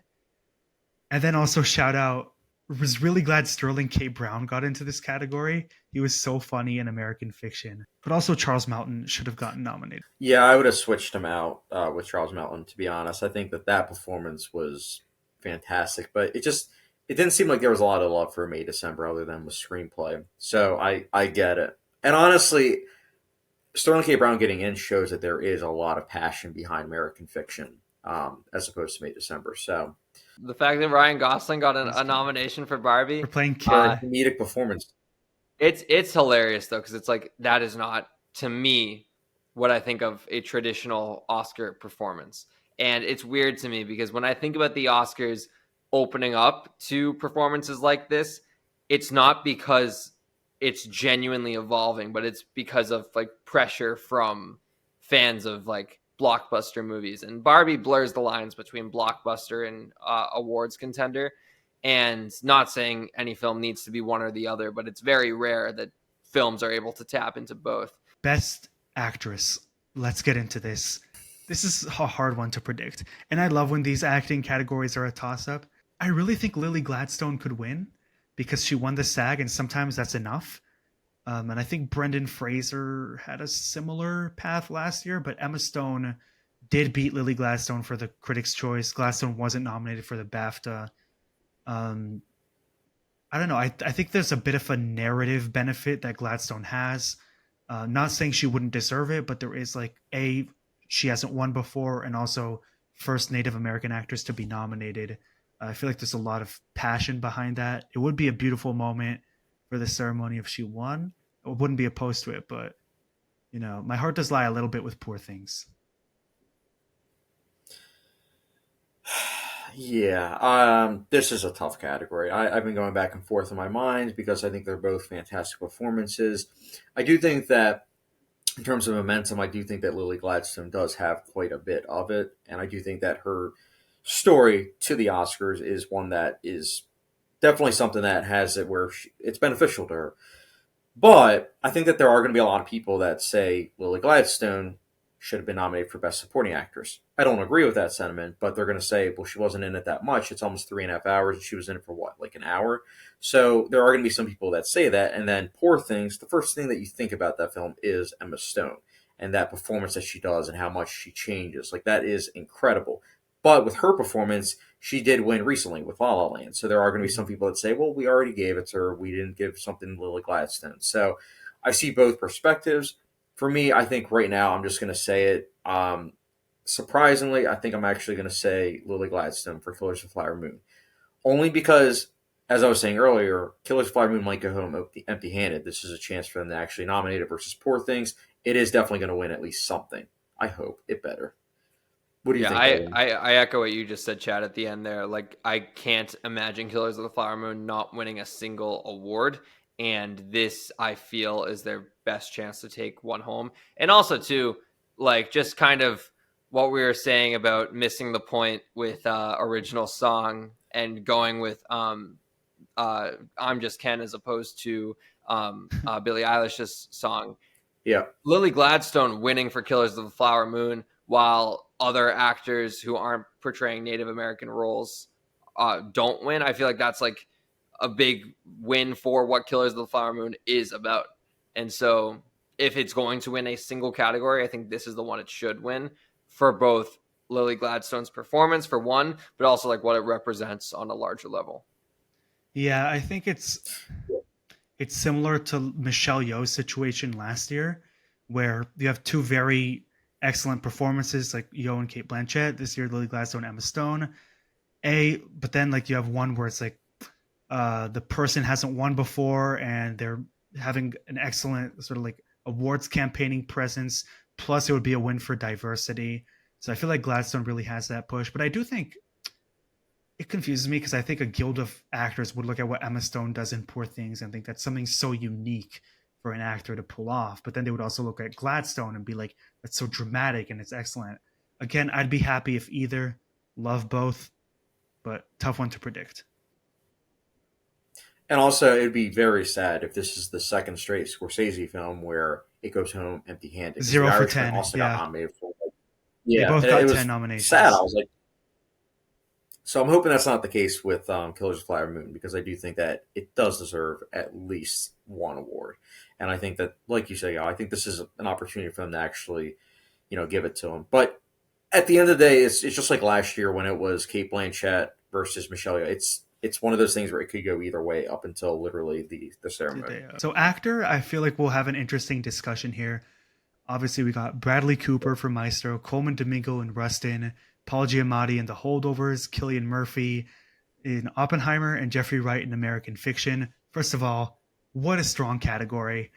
And then also shout out, was really glad Sterling K. Brown got into this category. He was so funny in American Fiction. But also Charles Melton should have gotten nominated. Yeah, I would have switched him out with Charles Melton. To be honest, I think that performance was fantastic, but it didn't seem like there was a lot of love for May December other than with screenplay. So I get it, and honestly, Sterling K. Brown getting in shows that there is a lot of passion behind American Fiction, as opposed to May December. So The fact that Ryan Gosling got He's a good. nomination for For Barbie, playing for a Ken. uh, comedic performance, it's hilarious though because it's like that is not to me what I think of a traditional Oscar performance, and it's weird to me because when I think about the Oscars opening up to performances like this, it's not because it's genuinely evolving, but it's because of like pressure from fans of like blockbuster movies, and Barbie blurs the lines between blockbuster and awards contender. And not saying any film needs to be one or the other, but it's very rare that films are able to tap into both. Best actress. Let's get into this. This is a hard one to predict. And I love when these acting categories are a toss up. I really think Lily Gladstone could win because she won the SAG, and sometimes that's enough. And I think Brendan Fraser had a similar path last year, but Emma Stone did beat Lily Gladstone for the Critics' Choice. Gladstone wasn't nominated for the BAFTA. Um, I don't know. I think there's a bit of a narrative benefit that Gladstone has. Not saying she wouldn't deserve it, but there is like she hasn't won before, and also first Native American actress to be nominated. I feel like there's a lot of passion behind that. It would be a beautiful moment for the ceremony if she won. I wouldn't be opposed to it, but my heart does lie a little bit with Poor Things. Yeah, this is a tough category. I've been going back and forth in my mind because I think they're both fantastic performances. I do think that in terms of momentum, I do think that Lily Gladstone does have quite a bit of it, and I do think that her story to the Oscars is one that is definitely something that has it where it's beneficial to her. But I think that there are going to be a lot of people that say Lily Gladstone should have been nominated for Best Supporting Actress. I don't agree with that sentiment, but they're going to say, well, she wasn't in it that much. It's almost 3.5 hours, and she was in it for what, like an hour? So there are going to be some people that say that. And then Poor Things, the first thing that you think about that film is Emma Stone and that performance that she does and how much she changes. Like, that is incredible. But with her performance, she did win recently with La La Land. So there are going to be some people that say, well, we already gave it to her. We didn't give something to Lily Gladstone. So I see both perspectives. For me, I think right now I'm just going to say it. Surprisingly, I think I'm actually going to say Lily Gladstone for Killers of the Flower Moon. Only because, as I was saying earlier, Killers of the Flower Moon might go home empty-handed. This is a chance for them to actually nominate it versus Poor Things. It is definitely going to win at least something. I hope it better. What do you Yeah, think, I, Owen? I I echo what you just said, Chad, at the end there. Like, I can't imagine Killers of the Flower Moon not winning a single award, and this, I feel, is their best chance to take one home. And also, too, like, just kind of what we were saying about missing the point with original song and going with I'm Just Ken as opposed to Billie Eilish's song. Yeah. Lily Gladstone winning for Killers of the Flower Moon, while other actors who aren't portraying Native American roles don't win. I feel like that's like a big win for what Killers of the Flower Moon is about. And so, if it's going to win a single category, I think this is the one it should win for both Lily Gladstone's performance, for one, but also like what it represents on a larger level. Yeah, I think it's similar to Michelle Yeoh's situation last year, where you have two very excellent performances like Yeoh and Kate Blanchett. This year, Lily Gladstone, Emma Stone. But then like you have one where it's like the person hasn't won before and they're having an excellent sort of like awards campaigning presence. Plus, it would be a win for diversity. So I feel like Gladstone really has that push. But I do think it confuses me because I think a guild of actors would look at what Emma Stone does in Poor Things and think that's something so unique for an actor to pull off. But then they would also look at Gladstone and be like, that's so dramatic and it's excellent. Again, I'd be happy if either. Love both, but tough one to predict. And also, it'd be very sad if this is the second straight Scorsese film where it goes home empty-handed. Because The Zero for Irishman 10. also got Yeah. nominated for. They Yeah, both it got 10 was sad. I nominations. was like, so I'm hoping that's not the case with Killers of the Flower Moon because I do think that it does deserve at least one award, and I think that, like you say, I think this is an opportunity for them to actually, give it to them. But at the end of the day, it's just like last year when it was Kate Blanchett versus Michelle Yeoh. It's one of those things where it could go either way up until literally the ceremony. So actor, I feel like we'll have an interesting discussion here. Obviously, we got Bradley Cooper for Maestro, Coleman Domingo in Rustin, Paul Giamatti in The Holdovers, Cillian Murphy in Oppenheimer, and Jeffrey Wright in American Fiction. First of all, what a strong category.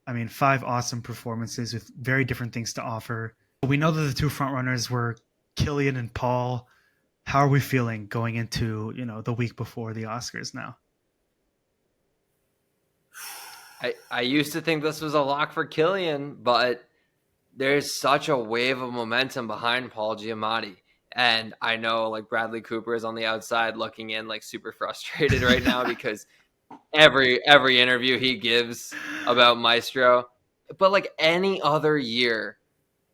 I mean, 5 awesome performances with very different things to offer. We know that the two frontrunners were Cillian and Paul. How are we feeling going into, the week before the Oscars now? I used to think this was a lock for Cillian, but there's such a wave of momentum behind Paul Giamatti. And I know like Bradley Cooper is on the outside looking in like super frustrated right now because every interview he gives about Maestro. But like any other year,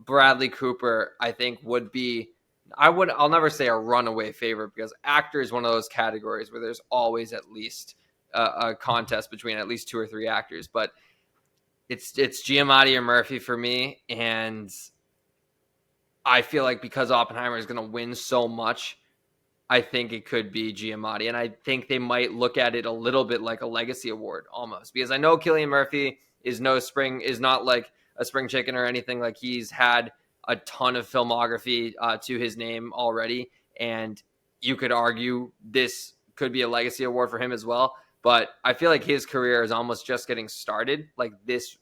Bradley Cooper, I think, would be I'll never say a runaway favorite because actor is one of those categories where there's always at least a contest between at least 2 or 3 actors. But it's Giamatti or Murphy for me, and I feel like because Oppenheimer is going to win so much, I think it could be Giamatti. And I think they might look at it a little bit like a legacy award almost, because I know Cillian Murphy is not like a spring chicken or anything. Like, he's had a ton of filmography to his name already. And you could argue this could be a legacy award for him as well. But I feel like his career is almost just getting started. Like, this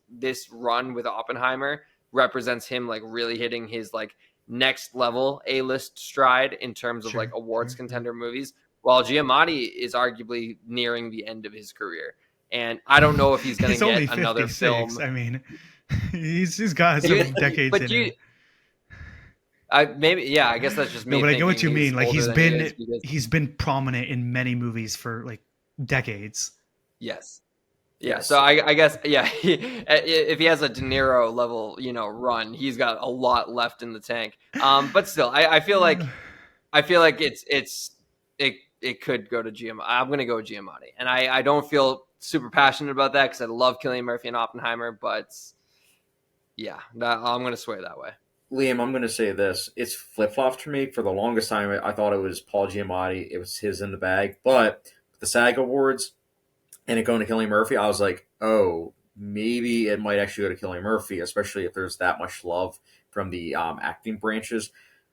run with Oppenheimer represents him like really hitting his like next level A-list stride in terms of like Sure, awards sure, yeah. contender movies, while Giamatti is arguably nearing the end of his career. And I don't know if he's going He's to get only another 56. film. I mean, he's got some decades But in him. maybe, yeah, I guess that's just No, me but I get what thinking you he's mean. Like older he's than he is been because, he's been prominent in many movies for like decades. yes. Yeah, so Yes. I guess, yeah, if he has a De Niro level, run, he's got a lot left in the tank. But still, I feel like it could go to Giamatti. I'm going to go with Giamatti, and I don't feel super passionate about that because I love Cillian Murphy and Oppenheimer, but yeah, I'm going to sway that way. Liam, I'm going to say this. It's flip flopped for me. For the longest time, I thought it was Paul Giamatti. It was his in the bag. But the SAG Awards and it going to Cillian Murphy, I was like, oh, maybe it might actually go to Cillian Murphy, especially if there's that much love from the acting branches.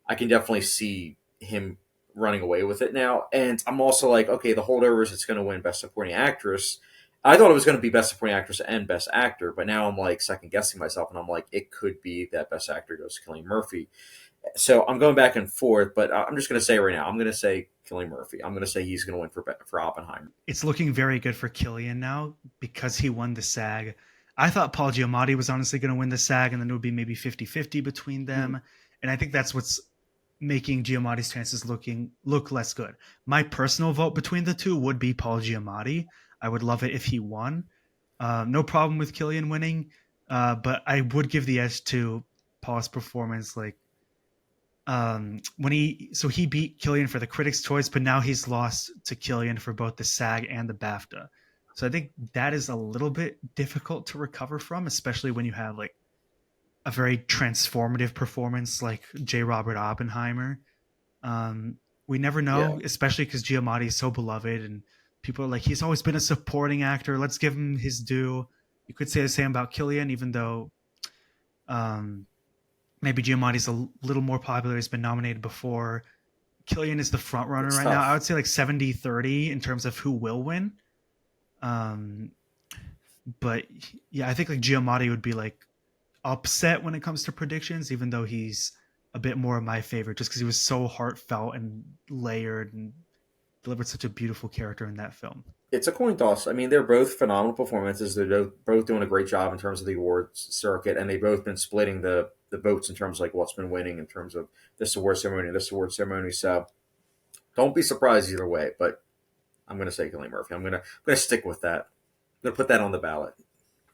I can definitely see him running away with it now. And I'm also like, okay, the holdovers, it's going to win Best Supporting Actress. I thought it was going to be Best Supporting Actress and Best Actor, but now I'm like second guessing myself, and I'm like, it could be that Best Actor goes to Cillian Murphy. So I'm going back and forth, but I'm just going to say right now, I'm going to say Cillian Murphy. I'm going to say he's going to win for Oppenheimer. It's looking very good for Cillian now because he won the SAG. I thought Paul Giamatti was honestly going to win the SAG, and then it would be maybe 50-50 between Hmm. them. And I think that's what's making Giamatti's chances look less good. My personal vote between the two would be Paul Giamatti. I would love it if he won. No problem with Cillian winning, but I would give the edge to Paul's performance. Like when he beat Cillian for the Critics' Choice, but now he's lost to Cillian for both the SAG and the BAFTA. So I think that is a little bit difficult to recover from, especially when you have like a very transformative performance like J. Robert Oppenheimer. We never Yeah. know, especially because Giamatti is so beloved and people are like, he's always been a supporting actor. Let's give him his due. You could say the same about Cillian, even though um, maybe Giamatti's a little more popular. He's been nominated before. Cillian is the front runner It's right now. I tough. would say like 70-30 in terms of who will win. Um, but yeah, I think like Giamatti would be like upset when it comes to predictions, even though he's a bit more of my favorite just because he was so heartfelt and layered and delivered such a beautiful character in that film. It's a coin toss. I mean, they're both phenomenal performances. They're both doing a great job in terms of the awards circuit, and they've both been splitting the votes in terms of like what's been winning in terms of this award ceremony and this award ceremony. So don't be surprised either way. But I'm going to say Cillian Murphy. I'm going to stick with that. I'm going to put that on the ballot.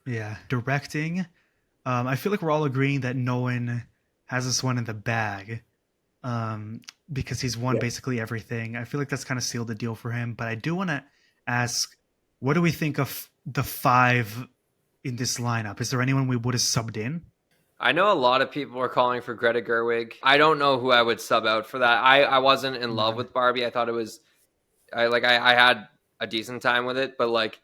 Yeah, directing. I feel like we're all agreeing that Nolan has this one in the bag um, because he's won Yeah. basically everything. I feel like that's kind of sealed the deal for him. But I do want to ask, what do we think of the five in this lineup? Is there anyone we would have subbed in? I know a lot of people are calling for Greta Gerwig. I don't know who I would sub out for that. I wasn't in love Okay. with Barbie. I thought it was I had a decent time with it, but like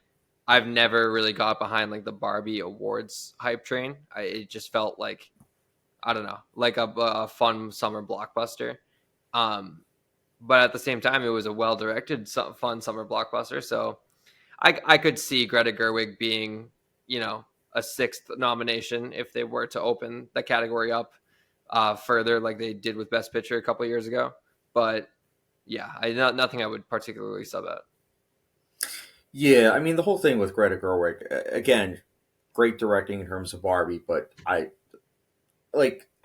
I've never really got behind like the Barbie awards hype train. It just felt like I don't know, like a fun summer blockbuster. Um, but at the same time, it was a well directed, fun summer blockbuster. So I could see Greta Gerwig being, you know, a sixth nomination if they were to open the category up further, like they did with Best Picture a couple years ago. But yeah, nothing I would particularly sub out. Yeah, I mean the whole thing with Greta Gerwig again, great directing in terms of Barbie, but I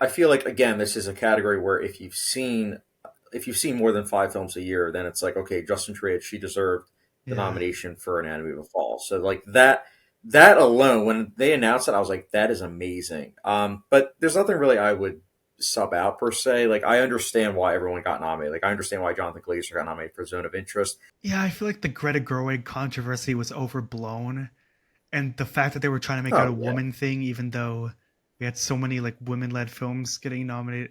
feel like again this is a category where if you've seen more than 5 films a year, then it's like okay, Justin Triet, she deserved the Yeah. nomination for Anatomy of a Fall. So like that alone, when they announced it, I was like, that is amazing. But there's nothing really I would sub out per se. Like I understand why everyone got nominated. Like I understand why Jonathan Glazer got nominated for Zone of Interest. Yeah, I feel like the Greta Gerwig controversy was overblown, and the fact that they were trying to make it a Oh yeah, woman thing, even though we had so many like women-led films getting nominated,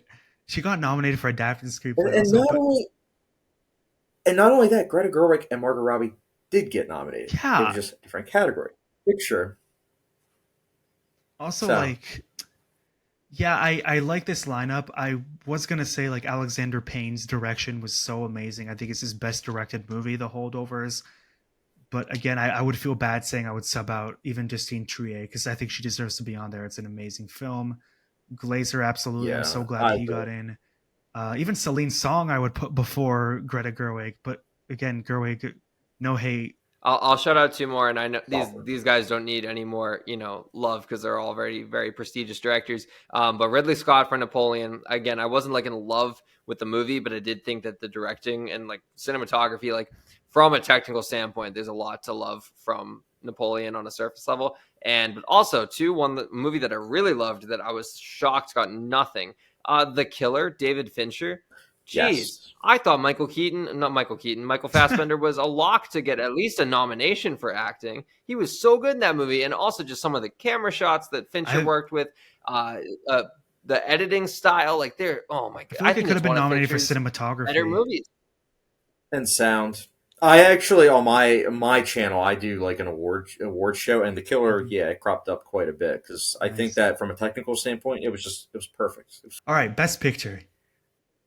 she got nominated for adapted And, screenplay and also, not but only and not only that, Greta Gerwig and Margot Robbie did get nominated. It was yeah. just a different category. Picture. Also, So like, yeah, I like this lineup. I was gonna say like Alexander Payne's direction was so amazing. I think it's his best directed movie, The Holdovers. But again, I would feel bad saying I would sub out even Justine Triet because I think she deserves to be on there. It's an amazing film. Glazer, absolutely. I'm yeah, so glad I he agree. got in. Even Celine Song, I would put before Greta Gerwig. But again, Gerwig, no hate. I'll shout out two more, and I know Bummer. these guys don't need any more, love because they're all very very prestigious directors. But Ridley Scott for Napoleon, again, I wasn't like in love with the movie, but I did think that the directing and like cinematography, like from a technical standpoint, there's a lot to love from Napoleon on a surface level. And but also one movie that I really loved that I was shocked got nothing. The Killer, David Fincher. Jeez, Yes. I thought Michael Fassbender was a lock to get at least a nomination for acting. He was so good in that movie, and also just some of the camera shots that Fincher I worked with, uh, uh, the editing style, like they're oh my I god, feel I like it think could have it's been one of nominated for Fincher's better cinematography. movies. And sound. I actually on my channel I do like an award show, and The Killer, Mhm. yeah, it cropped up quite a bit because I think Nice. that from a technical standpoint, it was perfect. It was, All right, best picture.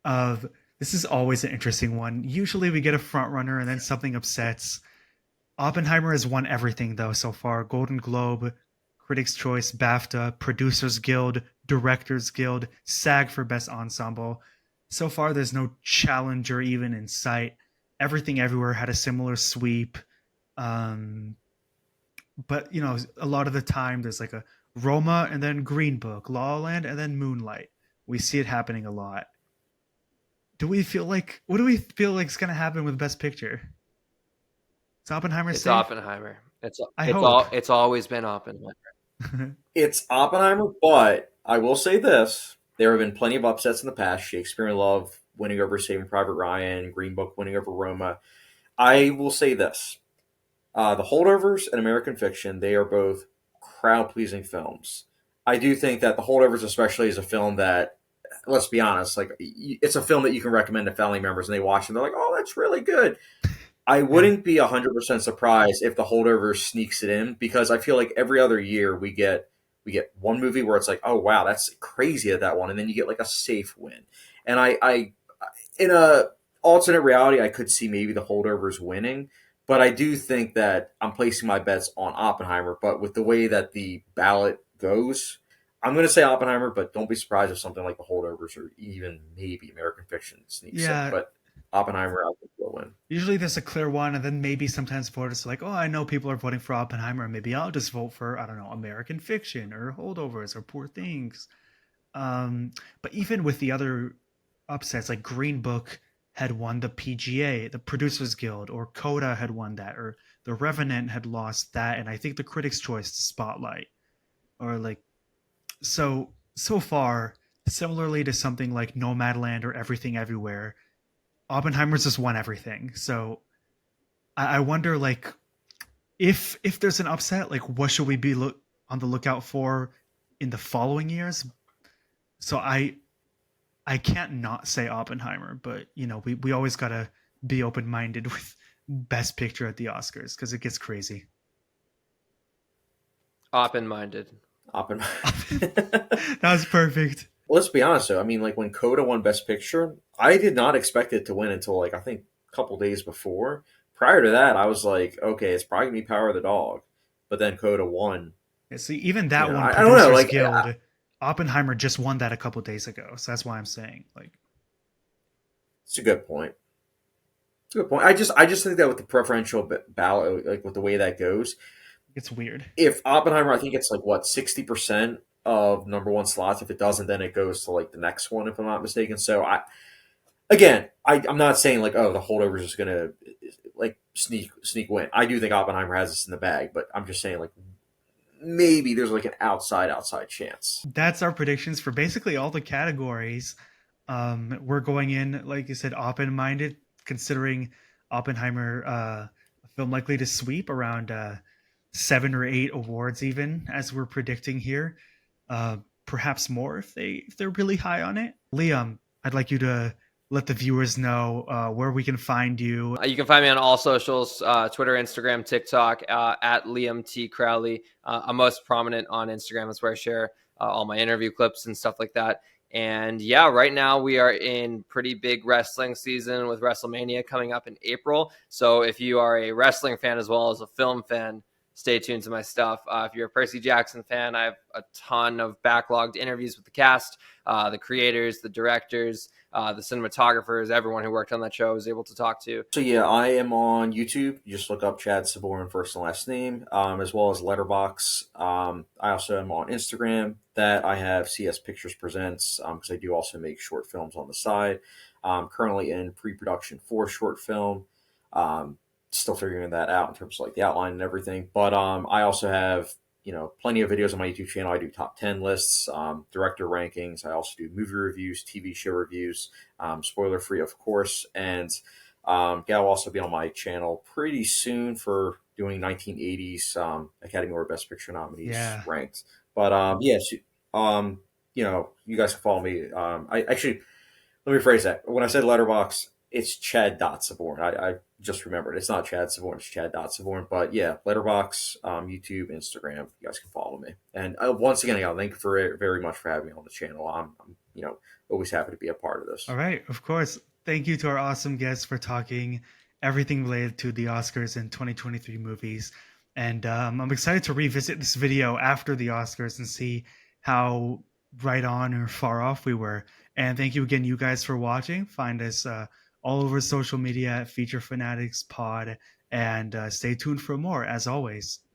Of This is always an interesting one. Usually we get a front runner and then something upsets. Oppenheimer has won everything though so far: Golden Globe, Critics' Choice, BAFTA, Producers Guild, Directors Guild, SAG for Best Ensemble. So far, there's no challenger even in sight. Everything Everywhere had a similar sweep. Um, but a lot of the time there's like a Roma and then Green Book, La La Land and then Moonlight. We see it happening a lot. What do we feel like is going to happen with Best Picture? Is Oppenheimer It's safe? Oppenheimer. I hope. It's always been Oppenheimer. it's Oppenheimer, but I will say this: there have been plenty of upsets in the past. Shakespeare in Love winning over Saving Private Ryan, Green Book winning over Roma. I will say this: The Holdovers and American Fiction, they are both crowd pleasing films. I do think that The Holdovers, especially, is a film that, let's be honest, like it's a film that you can recommend to family members and they watch and they're like, oh, that's really good. I Yeah. wouldn't be 100% surprised if The Holdovers sneaks it in because I feel like every other year we get one movie where it's like, oh wow, that's crazy at that one, and then you get like a safe win. And I in a alternate reality, I could see maybe The Holdovers winning, but I do think that I'm placing my bets on Oppenheimer. But with the way that the ballot goes, I'm going to say Oppenheimer, but don't be surprised if something like The Holdovers or even maybe American Fiction sneaks in. Yeah. But Oppenheimer, I think will win. Usually there's a clear one, and then maybe sometimes voters are like, oh, I know people are voting for Oppenheimer. Maybe I'll just vote for, I don't know, American Fiction or Holdovers or Poor Things. Um, but even with the other upsets, like Green Book had won the PGA, the Producers Guild, or Coda had won that, or The Revenant had lost that, and I think the Critics' Choice to Spotlight, or like so far, similarly to something like Nomadland or Everything Everywhere, Oppenheimer's just won everything. So I wonder, like, if there's an upset, like, what should we be on the lookout for in the following years? So I can't not say Oppenheimer, but we always gotta be open minded with Best Picture at the Oscars because it gets crazy. Oppen-minded. That was perfect. Let's be honest though. I mean, like when Coda won Best Picture, I did not expect it to win until like I think a couple days before. Prior to that, I was like, okay, it's probably gonna be Power of the Dog, but then Coda won. Yeah, see, even You that know, one, I don't know. Producers Like, Guild, Oppenheimer just won that a couple days ago. So that's why I'm saying, like, it's a good point. It's a good point. I just think that with the preferential ballot, like with the way that goes, it's weird. if Oppenheimer, I think it's like what 60% of number one slots. If it doesn't, then it goes to like the next one, if I'm not mistaken. So I'm not saying like, oh, the holdovers is gonna like sneak win. I do think Oppenheimer has this in the bag, but I'm just saying like maybe there's like an outside chance. That's our predictions for basically all the categories. We're going in, like you said, open minded, considering Oppenheimer, a film likely to sweep around 7 or 8 awards, even as we're predicting here. Uh, Perhaps more if they're really high on it. Liam, I'd like you to let the viewers know where we can find you. You can find me on all socials, Twitter, Instagram, TikTok, at Liam T. Crowley. I'm most prominent on Instagram. That's where I share all my interview clips and stuff like that. And yeah, right now we are in pretty big wrestling season with WrestleMania coming up in April. So if you are a wrestling fan as well as a film fan, stay tuned to my stuff. If you're a Percy Jackson fan, I have a ton of backlogged interviews with the cast, the creators, the directors, the cinematographers, everyone who worked on that show I was able to talk to. So yeah, I am on YouTube. You just look up Chad Saborin first and last name, as well as Letterbox. I also am on Instagram. That I have CS Pictures Presents, because I do also make short films on the side. Currently in pre-production for a short film. Still figuring that out in terms of like the outline and everything. But I also have plenty of videos on my YouTube channel. I do top 10 lists, director rankings. I also do movie reviews, TV show reviews, spoiler free, of course. And Gal will also be on my channel pretty soon for doing 1980s Academy Award Best Picture nominees Yeah. ranked. But yes, you guys can follow me. I actually, let me rephrase that. When I said Letterbox, it's Chad Saborn. I just remembered it's not Chad Saborn, it's Chad Saborn. But yeah, Letterbox, YouTube, Instagram. You guys can follow me. And once again, thank you very much for having me on the channel. I'm always happy to be a part of this. All right, of course. Thank you to our awesome guests for talking everything related to the Oscars and 2023 movies. And I'm excited to revisit this video after the Oscars and see how right on or far off we were. And thank you again, you guys, for watching. Find us all over social media at Feature Fanatics Pod, and stay tuned for more, as always.